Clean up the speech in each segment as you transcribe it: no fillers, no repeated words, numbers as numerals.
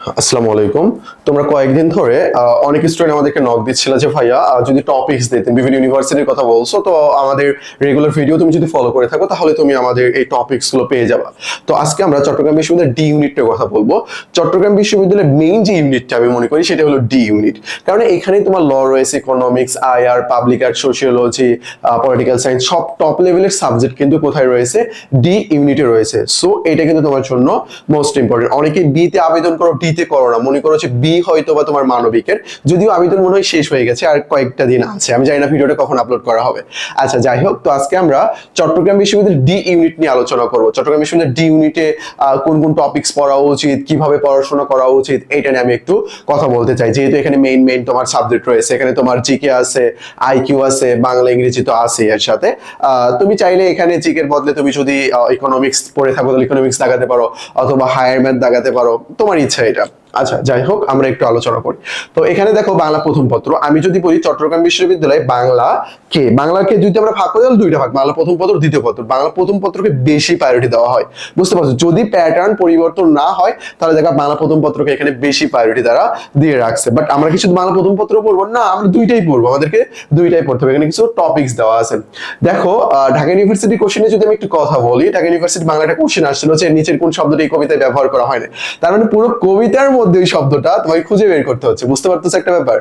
আসসালামু আলাইকুম। তোমরা কয়েকদিন ধরে অনেক স্টুডেন্ট আমাদেরকে নক দিচ্ছিল যে ভাইয়া যদি টপিকস দিতেন, বিভিন্ন ইউনিভার্সিটির কথা বলছো, তো আমাদের রেগুলার ভিডিও তুমি যদি ফলো করে থাকো তাহলে তুমি আমাদের এই টপিকস গুলো পেয়ে যাবা। তো আজকে আমরা চট্টগ্রাম বিশ্ববিদ্যালয়ের ডি ইউনিটের কথা বলবো। চট্টগ্রাম বিশ্ববিদ্যালয়ের মেইন যে ইউনিটটা আমি মনে করি সেটা হলো ডি ইউনিট, কারণ এখানেই তোমার ল রয়েছে, economics, IR, public art, sociology, political science, সব টপ লেভেলের সাবজেক্ট কিন্তু কোথায় রয়েছে? ডি ইউনিটে রয়েছে। সো এটা কিন্তু তোমার জন্য মোস্ট ইম্পর্টেন্ট। অনেকে বি তে আবেদন করো, ডি তে করো না, মনে করো যে বি হয়তো বা তোমার মানবিকের, যদিও আবেদন মনে হয় শেষ হয়ে গেছে, আর কয়েকটা দিন আছে, আমি জানি না ভিডিওটা কখন আপলোড করা হবে। আচ্ছা, যাই হোক, তো আজকে আমরা চট্টগ্রাম বিশ্ববিদ্যালয়ের ডি ইউনিট নিয়ে আলোচনা করব। চট্টগ্রাম বিশ্ববিদ্যালয়ের ডি ইউনিটে কোন কোন টপিকস পড়া উচিত, কিভাবে পড়াশোনা করা উচিত, এটা নিয়ে আমি একটু কথা বলতে চাই। যেহেতু এখানে মেইন মেইন তোমার সাবজেক্ট রয়েছে, এখানে তোমার জিকে আছে, আইকিউ আছে, বাংলা ইংরেজি তো আছে এর সাথে। তুমি চাইলে এখানে জিকের বদলে তুমি যদি ইকোনমিক্স পড়ে থাকো তাহলে ইকোনমিক্স দাগাতে পারো, অথবা হায়ার ম্যাথ দাগাতে পারো, তোমার ইচ্ছা এটা। আচ্ছা, যাই হোক, আমরা একটু আলোচনা করি। তো এখানে দেখো, বাংলা প্রথম পত্র, আমি যদি বলি চট্টগ্রাম বিশ্ববিদ্যালয়ে বাংলাকে যদি আমরা ভাগ করি তাহলে দুইটা ভাগ, বাংলা প্রথম পত্র, দ্বিতীয় পত্র। বাংলা প্রথম পত্রকে বেশি প্রায়োরিটি দেওয়া হয়, বুঝতে পারছো? যদি প্যাটার্ন পরিবর্তন না হয় তাহলে দেখো বাংলা প্রথম পত্রকে এখানে বেশি প্রায়োরিটি দ্বারা দিয়ে রাখছে। বাট আমরা কি শুধু বাংলা প্রথম পত্র পড়বো না, আমরা দুইটাই পড়বো, আমাদেরকে দুইটাই পড়তে হবে। এখানে কিছু টপিকস দেওয়া আছে। দেখো, ঢাকা ইউনিভার্সিটি কোশ্চেনে যদি আমি একটু কথা বলি, ঢাকা ইউনিভার্সিটি বাংলা একটা কোশ্চেন আসছিল যে নিচের কোন শব্দটি এই কবিতায় ব্যবহার করা হয় না। তার মানে পুরো কবিতার মধ্যে ওই শব্দটা তোমাকে খুঁজে বের করতে হচ্ছে, বুঝতে পারতেছো একটা ব্যাপার?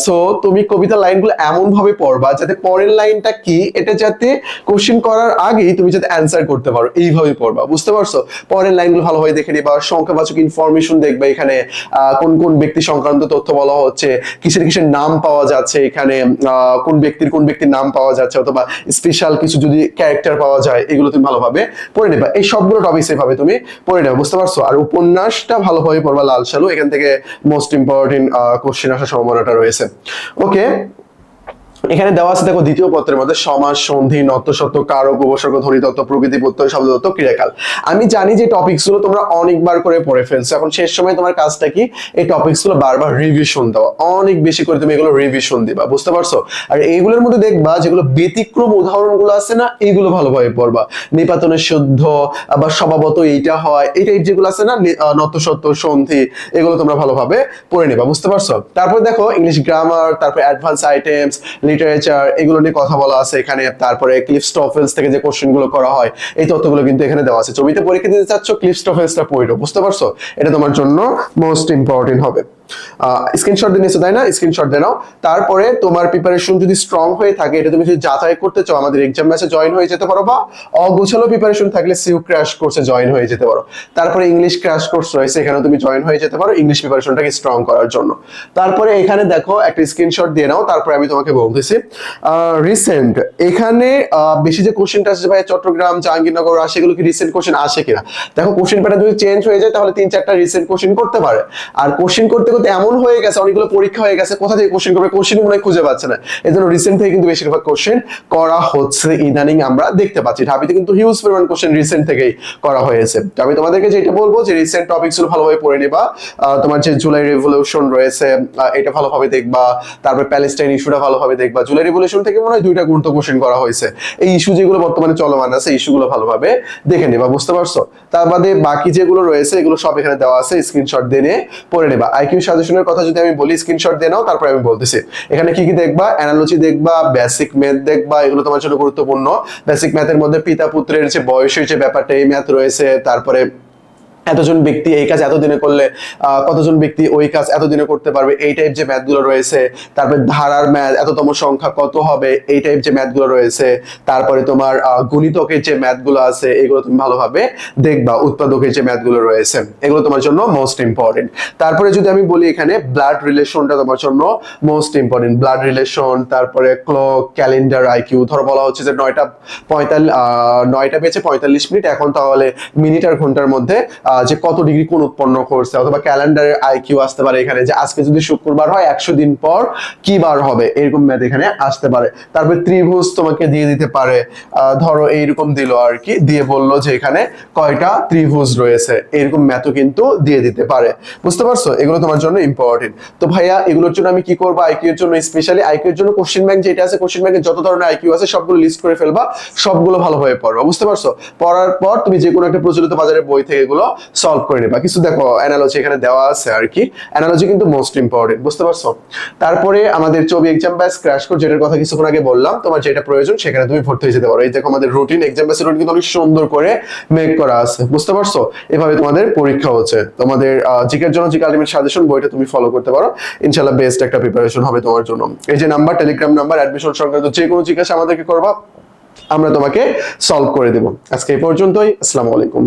সো তুমি কবিতার লাইনগুলো এমন ভাবে পড়বা যাতে পরের লাইনটা কি এটা যাতে কোশ্চেন করার আগেই তুমি যাতে অ্যান্সার করতে পারো, এইভাবে পড়বা, বুঝতে পারছো? পরের লাইনগুলো ভালোভাবে দেখে নিবা, সংখ্যাবাচক ইনফরমেশন দেখবে, এখানে কোন কোন ব্যক্তি সংক্রান্ত তথ্য বলা হচ্ছে, কিসের কিসের নাম পাওয়া যাচ্ছে এখানে, কোন ব্যক্তির নাম পাওয়া যাচ্ছে, অথবা স্পেশাল কিছু যদি ক্যারেক্টার পাওয়া যায়, এগুলো তুমি ভালোভাবে পড়ে নেবা। এই সবগুলো টপিক সেভাবে তুমি পড়ে নেবা, বুঝতে পারছো? আর উপন্যাসটা ভালোভাবে পড়বা, লাল সালু, এখান থেকে মোস্ট ইম্পর্টেন্ট কোশ্চেন আসার সম্ভাবনাটা রয়েছে। ওকে, এখানে দেওয়া আছে দেখো, দ্বিতীয় পত্রের মধ্যে সমাস, সন্ধি, নত্যসত্ত্ব, কারক, উপসর্গ, ধ্বনিতত্ত্ব, প্রকৃতি প্রত্যয়, শব্দতত্ত্ব, ক্রিয়াকাল। আমি জানি যে টপিকস গুলো তোমরা অনেকবার করে পড়ে ফেলছো, এখন শেষ সময় তোমার কাজটা কি? এই টপিকস গুলো বারবার রিভিশন দেওয়া, অনেক বেশি করে তুমি এগুলো রিভিশন দিবা, বুঝতে পারছো? আর এইগুলোর মধ্যে দেখবা যেগুলো ব্যতিক্রম উদাহরণগুলো আছে না, এইগুলো ভালোভাবে পড়বা। নিপাতনের শুদ্ধ বা স্বভাবত এইটা হয়, এই টাইপ যেগুলো আছে না, নত্যসত্ত্ব, সন্ধি, এগুলো তোমরা ভালোভাবে পড়ে নেবা, বুঝতে পারছো? তারপর দেখো ইংলিশ গ্রামার, তারপর অ্যাডভান্স আইটেমস, লিটারেচার, এগুলো নিয়ে কথা বলা আছে এখানে। তারপরে ক্লিফস্টোফেলস থেকে যে কোশ্চেন গুলো করা হয়, এই তথ্যগুলো কিন্তু এখানে দেওয়া আছে। ছবিতে পরীক্ষা দিতে চাচ্ছ, ক্লিফস্টোফেলসটা পড়ো, বুঝতে পারছো? এটা তোমার জন্য মোস্ট ইম্পর্টেন্ট হবে। স্ক্রিনশট দিয়ে নিছো তাই না? স্ক্রিনশট দিয়ে নাও। তারপরে তোমার প্রিপারেশন যদি স্ট্রং হয়ে থাকে, এটা তুমি যদি যাচাই করতে চাও, আমাদের এক্সাম ব্যাচে জয়েন হয়ে যেতে পারো, বা অগোছালো প্রিপারেশন থাকলে সিউ ক্র্যাশ কোর্সে জয়েন হয়ে যেতে পারো। তারপরে ইংলিশ ক্র্যাশ কোর্স রয়েছে, এখানে তুমি জয়েন হয়ে যেতে পারো ইংলিশ প্রিপারেশনটাকে স্ট্রং করার জন্য। তারপরে এখানে দেখো একটা স্ক্রিনশট দিয়ে নাও, তারপরে আমি তোমাকে বলতেছি রিসেন্ট এখানে বেশি যে কোশ্চেনটা আসছে ভাই চট্টগ্রাম, জাহাঙ্গীরনগর, রাজশাহী, এগুলো কি রিসেন্ট কোশ্চেন আসে কিনা দেখো। কোশ্চেন প্যাটার্ন যদি চেঞ্জ হয়ে যায় তাহলে 3-4টা রিসেন্ট কোশ্চেন করতে পারে। আর কোশ্চেন করতে করতে এমন হয়ে গেছে, অনেকগুলো পরীক্ষা হয়ে গেছে, কোথা থেকে কোশ্চেন করবে কোশ্চেন মনে হয় খুঁজে পাচ্ছে না, এই জন্য রিসেন্ট থেকে কিন্তু বেশিরভাগ কোশ্চেন করা হচ্ছে ইদানিং, আমরা দেখতে পাচ্ছি। ঢাবিতে কিন্তু হিউজ পরিমাণ কোশ্চেন রিসেন্ট থেকেই করা হয়েছে। তো আমি তোমাদেরকে যেটা বলবো যে রিসেন্ট টপিকস গুলো ভালোভাবে পড়ে নিবা। তোমার যে জুলাই রেভলিউশন রয়েছে, এটা ভালোভাবে দেখবা। তারপর প্যালেস্টাইন ইস্যুটা ভালোভাবে দেখবা। জুলাই রেভলিউশন থেকে মনে হয় 2টা গুরুত্ব কোশ্চেন করা হয়েছে। এই ইস্যু যেগুলো বর্তমানে চলমান আছে, ইস্যুগুলো ভালোভাবে দেখে নিবা, বুঝতে পারছো? তার বাদে বাকি যেগুলো রয়েছে এগুলো সব এখানে দেওয়া আছে, স্ক্রিনশট দিয়ে পড়ে নেবা। আইকিউ সাজেশনের কথা যদি আমি বলি, স্ক্রিনশট দিয়ে নাও, তারপরে আমি বলতেছি। এখানে কি কি দেখবা? অ্যানালজি দেখবা, বেসিক ম্যাথ দেখবা, এগুলো তোমার জন্য গুরুত্বপূর্ণ। বেসিক ম্যাথের মধ্যে পিতা পুত্রের যে বয়সের যে ব্যাপারটা, এই ম্যাথ রয়েছে। তারপরে এতজন ব্যক্তি এই কাজ এতদিনে করলে কতজন ব্যক্তি ওই কাজ এতদিনে করতে পারবে, এই টাইপ যে ম্যাথ গুলো রয়েছে। তারপরে ধারার ম্যাথ, এততম সংখ্যা কত হবে, এই টাইপ যে ম্যাথ গুলো রয়েছে। তারপরে তোমার গুণিতকের যে ম্যাথ গুলো আছে, এগুলো তুমি ভালোভাবে দেখবা। উৎপাদকের যে ম্যাথ গুলো রয়েছে, এগুলো তোমার জন্য মোস্ট ইম্পর্টেন্ট। তারপরে যদি আমি বলি, এখানে ব্লাড রিলেশনটা তোমার জন্য মোস্ট ইম্পর্টেন্ট। ব্লাড রিলেশন, তারপরে ক্লক, ক্যালেন্ডার, আইকিউ। ধরো বলা হচ্ছে যে 9টা বেজে 45 মিনিট, এখন তাহলে মিনিট আর ঘন্টার মধ্যে যে কত ডিগ্রি কোণ উৎপন্ন করছে। অথবা ক্যালেন্ডারের আইকিউ আসতে পারে এখানে, যে আজকে যদি শুক্রবার হয় 100 দিন পর কি বার হবে, এরকম ম্যাথ এখানে আসতে পারে। তারপরে ত্রিভুজ তোমাকে দিয়ে দিতে পারে, ধরো এইরকম দিল আর কি, দিয়ে বললো যে এখানে কয়টা ত্রিভুজ রয়েছে, এরকম ম্যাথও কিন্তু দিয়ে দিতে পারে, বুঝতে পারছো? এগুলো তোমার জন্য ইম্পর্টেন্ট। তো ভাইয়া এগুলোর জন্য আমি কি করবো? আইকিউ এর জন্য, স্পেশালি আইকিউ এর জন্য কোশ্চেন ব্যাংক যেটা আছে, কোশ্চেন ব্যাংকে যত ধরনের আইকিউ আছে সবগুলো লিস্ট করে ফেলবা, সবগুলো ভালোভাবে পড়বা, বুঝতে পারছো? পড়ার পর তুমি যে কোনো একটা প্রচলিত বাজারের বই থেকে এগুলো সলভ করে নেবা। কিছু দেখো অ্যানালজি এখানে দেওয়া আছে আর কি, অ্যানালজি কিন্তু মোস্ট ইম্পর্টেন্ট, বুঝতে পারছো? তারপরে আমাদের চবি এক্সাম ব্যাচ ক্র্যাশ কোর্স, যেটার কথা কিছুক্ষণ আগে বললাম, তোমার যেটা প্রয়োজন সেখানে তুমি ভর্তি হয়ে যেতে পারো। এই দেখো আমাদের রুটিন, এক্সাম ব্যাচের রুটিন কিন্তু অনেক সুন্দর করে মেক করা আছে, বুঝতে পারছো? এভাবে তোমাদের পরীক্ষা হচ্ছে। তোমাদের জিকের জন্য জিকে আলটিমেট সাজেশন বইটা তুমি ফলো করতে পারো, ইনশাআল্লাহ বেস্ট একটা প্রিপারেশন হবে তোমার জন্য। এই যে নাম্বার, টেলিগ্রাম নাম্বার, অ্যাডমিশন সংক্রান্ত যে কোনো জিজ্ঞাসা আমাদেরকে করবা, আমরা তোমাকে সলভ করে দেব। আজকে এই পর্যন্তই, আসসালামু আলাইকুম।